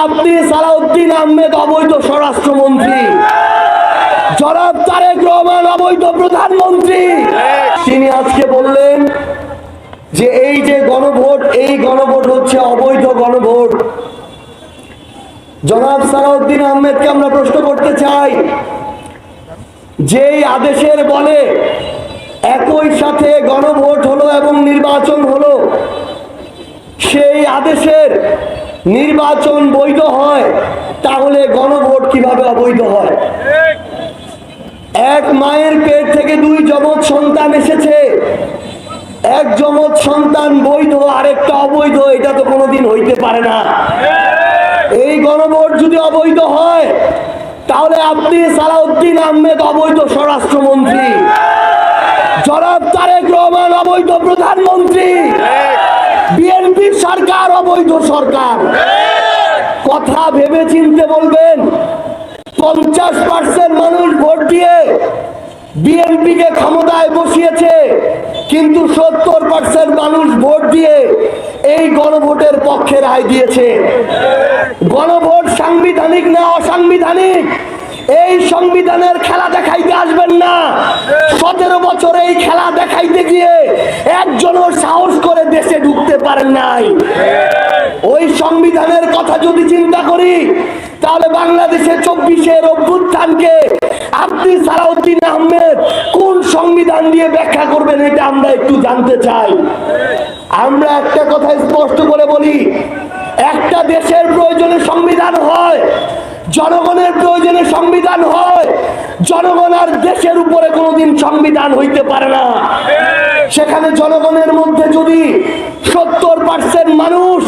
আপনি সালাউদ্দিন আহমেদ অবৈধ স্বরাষ্ট্রমন্ত্রী, জনাব তারেক রহমান অবৈধ প্রধানমন্ত্রী। তিনি আজকে বললেন যে এই যে গণভোট, এই গণভোট হচ্ছে অবৈধ গণভোট। জনাব সালাউদ্দিন আহমেদকে আমরা প্রশ্ন করতে চাই, যেই আদেশের বলে একই সাথে গণভোট হলো এবং নির্বাচন হলো, সেই আদেশের নির্বাচন বৈধ হয়, তাহলে গণভোট কিভাবে অবৈধ হয়? এক মায়ের পেট থেকে দুই যমজ সন্তান এসেছে, এক যমজ সন্তান বৈধ, আরেকটা অবৈধ, এটা তো কোনোদিন হইতে পারে না। এই গণভোট যদি অবৈধ হয়, তাহলে আপনি সালাউদ্দিন আহমেদ অবৈধ স্বরাষ্ট্রমন্ত্রী, জনাব তারেক রহমান অবৈধ প্রধানমন্ত্রী, বিএনপি সরকার অবৈধ সরকার। কথা ভেবে চিনতে বলবেন। 50% মানুষ ভোট দিয়ে বিএনপিকে ক্ষমতায় বসিয়েছে, কিন্তু 70% মানুষ ভোট দিয়ে এই গণভোটের পক্ষে রায় দিয়েছে। গণভোট সাংবিধানিক না অসাংবিধানিক, এই সংবিধানের খেলা দেখাইতে আসবেন না। 17 বছর এই খেলা দেখাইতে গিয়ে একজনও সাহস করে দেশে ঢুকতে পারেন নাই। ওই সংবিধানের কথা যদি চিন্তা করি, তাহলে বাংলাদেশে 24-এর অভ্যুত্থানকে আপনি সালাউদ্দিন আহমেদ কোন সংবিধান দিয়ে ব্যাখ্যা করবেন, এটা আমরা একটু জানতে চাই। আমরা একটা কথা স্পষ্ট করে বলি, একটা দেশের প্রয়োজনে সংবিধান হয়, জনগণের প্রয়োজনে সংবিধান হয়। জনগণ আর দেশের উপরে কোনোদিন সংবিধান হইতে পারে না। সেখানে জনগণের মধ্যে যদি 70% মানুষ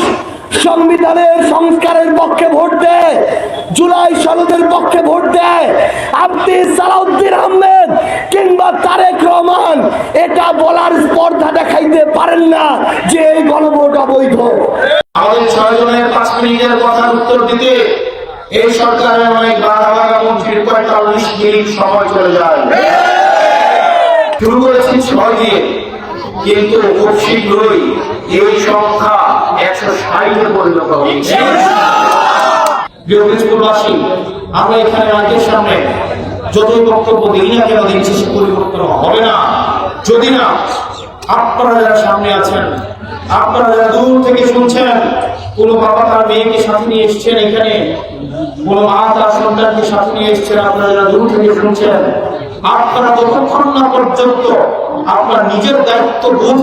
সংবিধানের সংস্কারের পক্ষে ভোট দেয়, জুলাই সনদের পক্ষে ভোট দেয়, আপনি সালাউদ্দিন আহমেদ কিংবা তারেক রহমান এটা বলার স্পর্ধা দেখাইতে পারেন না যে এই গণভোট অবৈধ। আমাদের 6 জনের 5 মিনিটের কথার উত্তর দিতে এই সরকারের অনেক বাঘা মন্ত্রীর 45 মিনিট সময় চলে যায়। শুরু করেছি 6 দিয়ে, কিন্তু খুব শীঘ্রই এই সংখ্যা 160-এ পরিণত হয়েছে। বিরোধীবাসী, আমরা এখানে রাজ্যের সামনে যতই বক্তব্য দিই না কেন, দিচ্ছি সে পরিবর্তন হবে না যদি না আপনারা যারা সামনে আছেন, আপনারা যারা দূর থেকে শুনছেন, কোন বাবা তার মেয়েকে সাথে নিয়ে এসছেন, এখানে কোন মা তার সন্তানকে সাথে নিয়ে এসছেন, আপনারা যারা দূর থেকে শুনছেন, আপনারা যতক্ষণ না পর্যন্ত আপনার নিজের দায়িত্ব বোধ,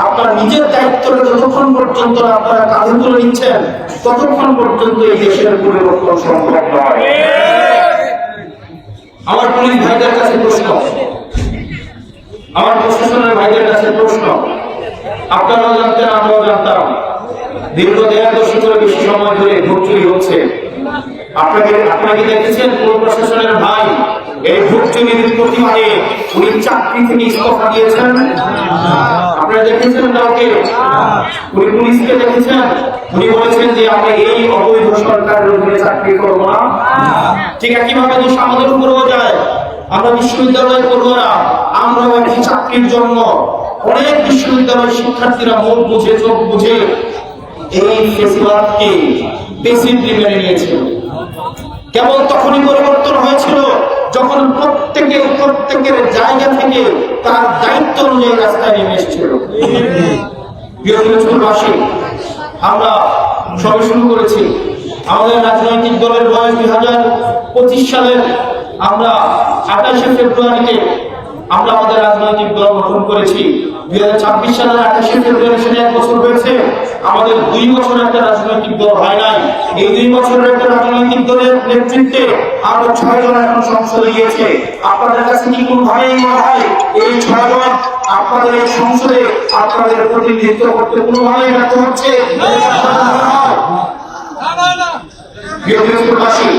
আপনার নিজের দায়িত্বটা যতক্ষণ পর্যন্ত আপনারা কাঁধে তুলে নিচ্ছেন, ততক্ষণ পর্যন্ত এই দেশের পরিবর্তন সম্ভব নয়। আমার পুলিশ ভাইদের কাছে প্রশ্ন, আমার প্রশাসনের ভাইদের কাছে প্রশ্ন, আপনারাও জানতেন, আমরাও জানতাম, দীর্ঘ 1.5 দশকের বেশি সময় ধরে ভোট চুরি হচ্ছে। আপনাকে দেখেছেন কোন প্রশাসনের ভাই এই ভোট চুরির প্রতিবাদে উনি চাকরি থেকে ইস্তফা দিয়েছেন? আপনারা দেখেছেন কাউকে? উনি পুলিশকে দেখেছেন? উনি বলেছেন যে আমরা এই অবৈধ সরকারের অধীনে চাকরি করবো না। ঠিক একইভাবে দোষ আমাদের উপরেও যায়। আমরা বিশ্ববিদ্যালয়ের পড়ুয়ারা, আমরা একই চাকরির জন্য অনেক বিশ্ববিদ্যালয়ের শিক্ষার্থীরা মন বুঝে, চোখ বুঝে এই ফেসিবাদকে পেসিভলি মেনে নিয়েছিল। কেবল তখনই পরিবর্তন হয়েছিল যখন প্রত্যেকের জায়গা থেকে তার দায়িত্ব অনুযায়ী রাস্তায় নেমে এসেছিল। বিরোধীবাসী, আমরা সবে শুরু করেছি। আমাদের রাজনৈতিক দলের বয়স 2025 সালের আমরা 28শে ফেব্রুয়ারিতে আমরা আমাদের রাজনৈতিক দল গঠন করেছি। 2026 সালের 28শে ফেব্রুয়ারি সেটা 1 বছর হয়েছে। আমাদের 2 বছর একটা রাজনৈতিক দল হয় নাই। এই 2 বছরের একটা রাজনৈতিক দলের নেতৃত্বে আরো 6 জন এখন সংসদে গিয়েছে। আপনাদের কাছে কি কোনোভাবেই মনে হয় এই 6 জন আপনাদের এই সংসদে আপনাদের প্রতিনিধিত্ব করতে কোনোভাবেই ব্যর্থ হচ্ছে? বিরোধীবাসী,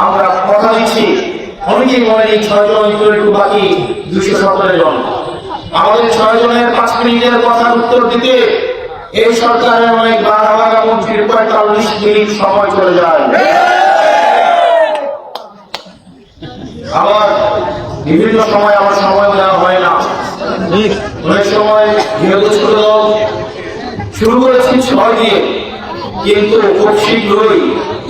আমরা কথা দিচ্ছি, অনেকেই বলেন এই 6 জন একটু বাকি 217 জন। আমাদের 6 জনের 5 মিনিটের কথার উত্তর দিতে এই সরকারের অনেক বাঘা মন্ত্রীর 45 মিনিট সময় চলে যায়। আবার বিভিন্ন সময় আমার সময় দেওয়া হয় না। অনেক সময় বিরোধী দল শুরু করেছি 6 দিয়ে, কিন্তু খুব শীঘ্রই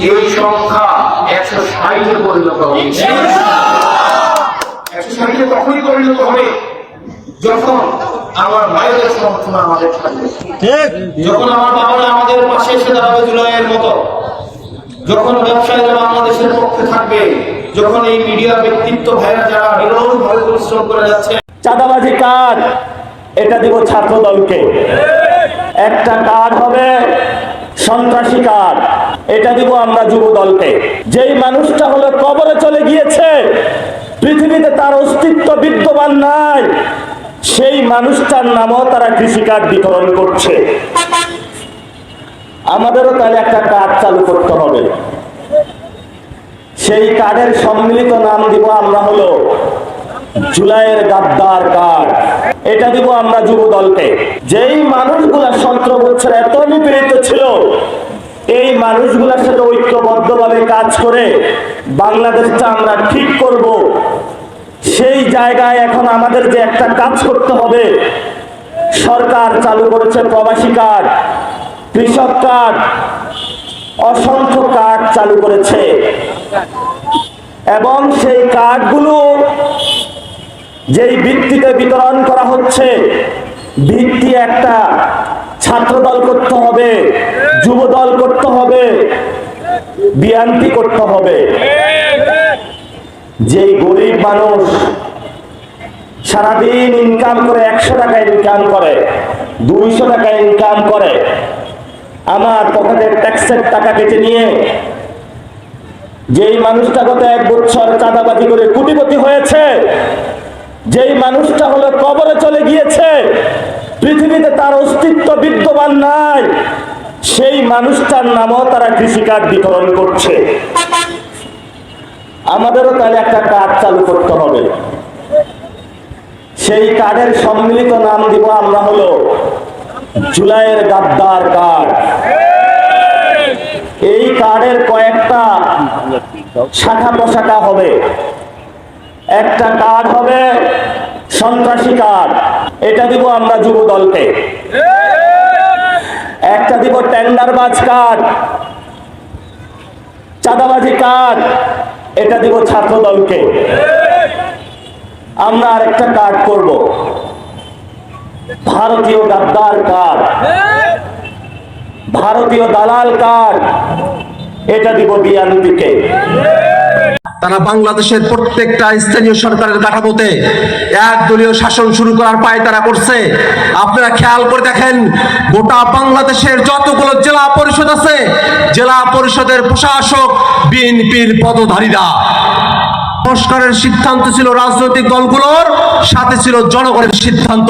এই সংখ্যা 160-এ পরিণত হবে। 160-এ তখনই পরিণত হবে যখন আমার ভাইদের সমর্থন আমাদের থাকবে, যখন আমার বাবারা আমাদের পাশে এসে দাঁড়াবে জুলাইয়ের মতো, যখন ব্যবসায়ীরা বাংলাদেশের পক্ষে থাকবে, যখন এই মিডিয়া ব্যক্তিত্ব ভাইরা যারা নিরলসভাবে পরিশ্রম করে যাচ্ছে। চাঁদাবাজি কার্ড এটা দিব ছাত্র দলকে, একটা কার্ড হবে সন্ত্রাসী কার্ড, এটা দিব আমরা যুব দলকে। যেই মানুষটা হলো কবরে চলে গিয়েছে, পৃথিবীতে তার অস্তিত্ব বিদ্যমান নাই, সেই মানুষটার নামও তারা কৃষি কার্ড বিতরণ করছে। আমাদেরও তাহলে একটা কার্ড চালু করতে হবে। সেই কার্ডের সম্মিলিত নাম দিব আমরা হলো জুলাইয়ের গাদ্দার কার্ড, এটা দিব আমরা যুব দলকে। যেই মানুষগুলা 17 বছর এত নিপীড়িত ছিল, এই মানুষগুলোর সাথে ঐক্যবদ্ধভাবে কাজ করে বাংলাদেশটা আমরা ঠিক করব, সেই জায়গায় এখন আমাদের যে একটা কাজ করতে হবে। সরকার চালু করেছে প্রবাসী কার্ড, কৃষক কার্ড, অসংখ্য কার্ড চালু করেছে, এবং সেই কার্ডগুলো যেই ভিত্তিতে বিতরণ করা হচ্ছে, ভিত্তি একটা ছাত্র দল করতে হবে, যুব দল করতে হবে, বিএনপি করতে হবে। যেই গরিব মানুষ সারাদিন ইনকাম করে 100 টাকা ইনকাম করে, 200 টাকা ইনকাম করে, আমার পকেটের ট্যাক্সের টাকা কেটে নিয়ে যেই মানুষটা গত 1 বছর চাঁদাবাজি করে কোটিপতি হয়েছে, যেই মানুষটা হলো কবরে চলে গিয়েছে, পৃথিবীতে তার অস্তিত্ব বিদ্যমান নাই, সেই মানুষটার নামও তারা কৃষি কার্ড বিতরণ করছে। আমাদেরও তাহলে একটা কার্ড চালু করতে হবে। সেই কার্ডের সম্মিলিত নাম দিব আমরা হলো জুলাইয়ের গাদ্দার কার্ড। এই কার্ডের কয়েকটা শাখা প্রশাখা হবে। একটা কার্ড হবে সন্ত্রাসী কার্ড, এটা দিব আমরা যুব দলকে। একটা দিব টেন্ডারবাজ কার্ড, চাঁদাবাজি কার্ড, এটা দিব ছাত্র দলকে। আমরা আরেকটা কার্ড করব ভারতীয় গাদ্দার কার্ড, ভারতীয় দালাল কার্ড, এটা দিব বিএনপিকে। তারা বাংলাদেশের প্রত্যেকটা স্থানীয় সরকারের কাঠামোতে একদলীয় শাসন শুরু করার পায়তারা করছে। আপনারা খেয়াল করে দেখেন, গোটা বাংলাদেশের যতগুলো জেলা পরিষদ আছে, জেলা পরিষদের প্রশাসক বিএনপির পদধারীরা। সংস্কারের সিদ্ধান্ত ছিল রাজনৈতিক দলগুলোর, সাথে ছিল জনগণের সিদ্ধান্ত।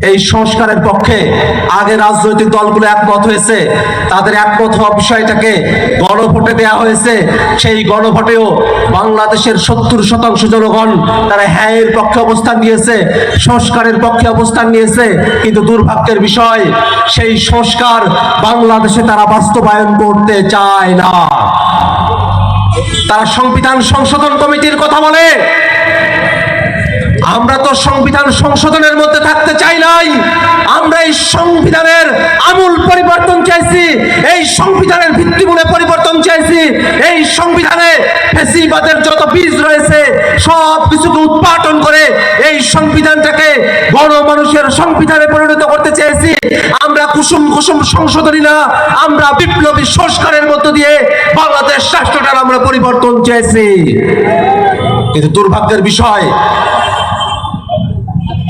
এই সংস্কারের পক্ষে আগে রাজনৈতিক দলগুলো একমত হয়েছে, তাদের একমত হওয়া বিষয়টাকে গণভোটে দেওয়া হয়েছে। সেই গণভোটেও বাংলাদেশের 70% জনগণ তারা হ্যাঁ এর পক্ষে অবস্থান নিয়েছে, সংস্কারের পক্ষে অবস্থান নিয়েছে। কিন্তু দুর্ভাগ্যের বিষয়, সেই সংস্কার বাংলাদেশে তারা বাস্তবায়ন করতে চায় না। তারা সংবিধান সংশোধন কমিটির কথা বলে। আমরা তো সংবিধান সংশোধনের মধ্যে থাকতে চাই নাই, আমরা এই সংবিধানের আমূল পরিবর্তন চাইছি, এই সংবিধানের ভিত্তিমূলে পরিবর্তন চাইছি। এই সংবিধানে ফ্যাসিবাদের যত বীজ রয়েছে সব কিছুকে উৎপাটন করে এই সংবিধানটাকে গণমানুষের সংবিধানে পরিণত করতে চেয়েছি। আমরা কুসুম কুসুম সংশোধনী না, আমরা বিপ্লবী সংস্কারের মধ্য দিয়ে বাংলাদেশ রাষ্ট্রটার আমরা পরিবর্তন চেয়েছি। কিন্তু দুর্ভাগ্যের বিষয়,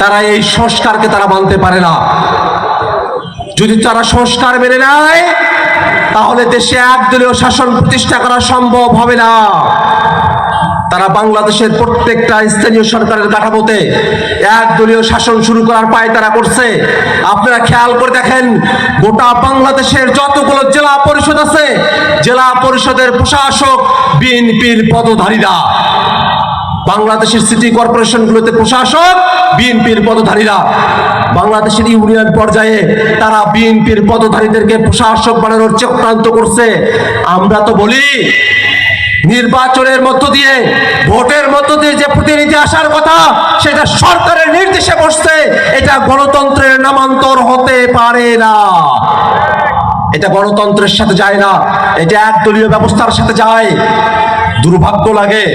তারা এই সংস্কারকে তারা মানতে পারে না। যদি তারা সংস্কার মেনে নেয়, তাহলে দেশে একদলীয় শাসন প্রতিষ্ঠা করা সম্ভব হবে না। তারা বাংলাদেশের প্রত্যেকটা স্থানীয় সরকারের কাঠামোতে একদলীয় শাসন শুরু করার পায়তারা করছে। আপনারা খেয়াল করে দেখেন, গোটা বাংলাদেশের যতগুলো জেলা পরিষদ আছে, জেলা পরিষদের প্রশাসক বিএনপির পদধারীরা। বাংলাদেশের সিটি কর্পোরেশনগুলোতে প্রশাসক বিএনপির পদধারীরা। বাংলাদেশের ইউনিয়ন পর্যায়ে তারা বিএনপির পদধারীদেরকে প্রশাসক বানানোর চক্রান্ত করছে। আমরা তো বলি, নির্বাচনের মধ্য দিয়ে, ভোটের মধ্য দিয়ে যে প্রতিনিধি আসার কথা, সেটা সরকারের নির্দেশে বসছে, এটা গণতন্ত্রের নামান্তর হতে পারে না। এটা গণতন্ত্রের সাথে যায় না, এটা একদলীয় ব্যবস্থার সাথে যায়। দুর্ভাগ্য লাগে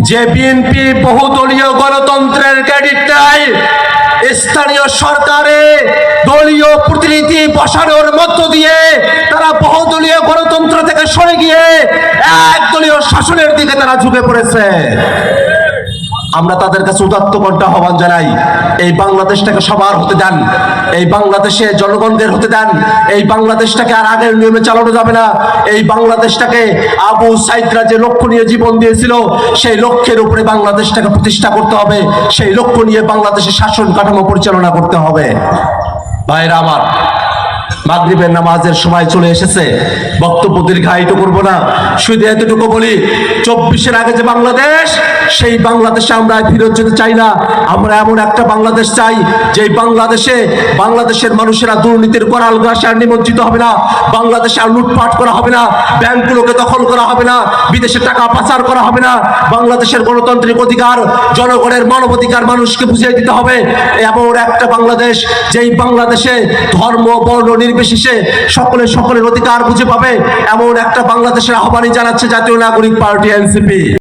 যে বিএনপি বহুদলীয় গণতন্ত্রের ক্রেডিট নেয় স্থানীয় সরকারে দলীয় প্রতিনিধি বসানোর মধ্য দিয়ে তারা বহুদলীয় গণতন্ত্র থেকে সরে গিয়ে একদলীয় শাসনের দিকে তারা ঝুঁকে পড়েছে। আমরা তাদের কাছে উদাত্ত কণ্ঠে আহ্বান জানাই, এই বাংলাদেশটাকে সবার হতে দেন, এই বাংলাদেশে জনগণদের হতে দেন। এই বাংলাদেশটাকে আর আগের নিয়মে চালানো যাবে না। এই বাংলাদেশটাকে আবু সাইদরা যে লক্ষ্য নিয়ে জীবন দিয়েছিল সেই লক্ষ্যের উপরে বাংলাদেশটাকে প্রতিষ্ঠা করতে হবে, সেই লক্ষ্য নিয়ে বাংলাদেশের শাসন কাঠামো পরিচালনা করতে হবে। ভাইরা আমার, মাগরিবের নামাজের সময় চলে এসেছে, বক্তব্য দীর্ঘায়িত করব না, শুধু এতটুকু বলি 24-এর আগে যে বাংলাদেশ, সেই বাংলাদেশে আমরা ফিরত যেতে চাই না। আমরা এমন একটা বাংলাদেশ চাই যে বাংলাদেশে বাংলাদেশের মানুষেরা দুর্নীতির করাল গ্রাসে আর নিমজ্জিত হবে না, বাংলাদেশে আর লুটপাট করা হবে না, ব্যাংকগুলোকে দখল করা হবে না, বিদেশে টাকা পাচার করা হবে না। বাংলাদেশের গণতান্ত্রিক অধিকার, জনগণের মানবাধিকার মানুষকে বুঝিয়ে দিতে হবে। এমন একটা বাংলাদেশ যেই বাংলাদেশে ধর্ম বর্ণ নির্বিশেষে সকলের অধিকার বুঝে পাবে, এমন একটা বাংলাদেশের আহ্বানই জানাচ্ছে জাতীয় নাগরিক পার্টি এনসিপি।